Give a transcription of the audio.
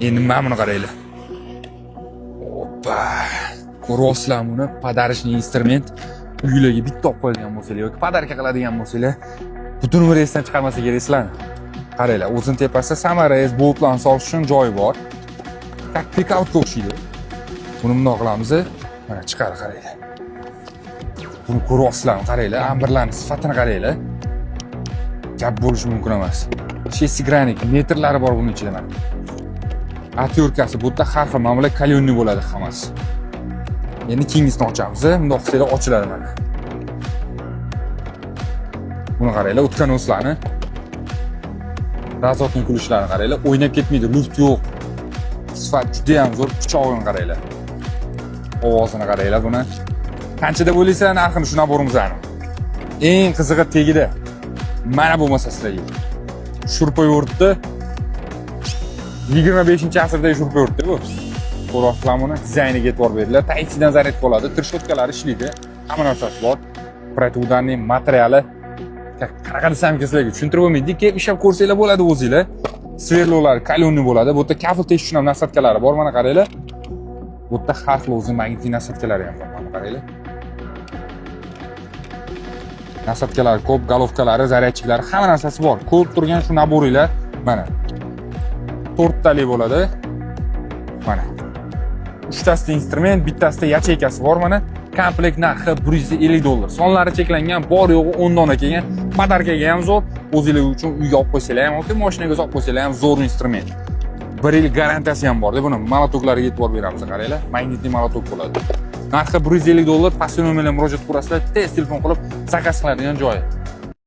Endi mana buni qaranglar. Oppa. Ko'ryapsizlar buni podarishni instrument uylarga bitta olib qo'yadigan bo'lsanglar yoki podarka qiladigan bo'lsanglar, butun umr esdan chiqarmasa keraksizlarni. Qaranglar, o'zini tepasida samarayz, boltlarni solish uchun joyi bor. Tak pikautga o'xshaydi. Buni bundoq qilamiz, mana chiqarib qaranglar. Buni ko'ryapsizlarmi? Qaranglar, amberlarning sifatini qaranglar. Gap bo'lishi mumkin emas. Chessi granik metrlari bor buning ichida mana. Atyorkasi bu yerda har xil, mana bular kalyonni bo'ladi hammasi. Endi keyingisini ochamiz. Bundoq qilsanglar ochiladi mana. Buni qaranglar, o'tgan o'slarni. Razotning kulishlarini qaranglar, o'ynab ketmaydi, luft yo'q. Sifat juda ham zo'r, pichoqini qaranglar. Ovozini qaranglar buni. Qanchada bo'laysizlar, narxini shuna borimizni. Eng qizig'i tegida. Mana bo'lmasa sizlarga. Shurpa yurtdi. 25-asrdagi shurpa yurtdi bu. Ko'ryapsizlarmi buni? Dizayniga e'tibor beringlar. Type-C dan zaryad bo'ladi, tirshotkalari ishlaydi. Hamma narsasi bor. Protudanning materiali qanaqa desam sizlarga tushuntirib bo'lmaydi. Kelib ishlab ko'rsanglar bo'ladi o'zingizlar. Sverlolar, kalyonni bo'ladi. Bu yerda kafel tekish uchun ham nasatkalari bor, mana qaranglar. Bu yerda har xil o'zi magnit nasatkalari ham bor, mana qaranglar. Nasatkalari ko'p, golovkalari, zaryadchiklari, hamma narsasi bor. Ko'rib turgan shu naboringlar mana 4 tali bo'ladi. Mana. 3 tasida instrument, bittasida yacheykasi bor mana. Komplekt narxi $150. Sonlari cheklangan, bor yo'g'i 10 dona kelgan. Podarkaga ham zo'r, o'zinglar uchun uyga olib qo'ysanglar ham yoki mashinaga olib qo'ysanglar ham zo'r instrument. 1 yil garantiyasi ham bor. Buni molotoklariga e'tibor beramiz, qaranglar. Magnitli molotok bo'ladi. Narxi $150. Pastki nomerga murojaat qilasizlar, tez telefon qilib zakaz qiladigan joyi.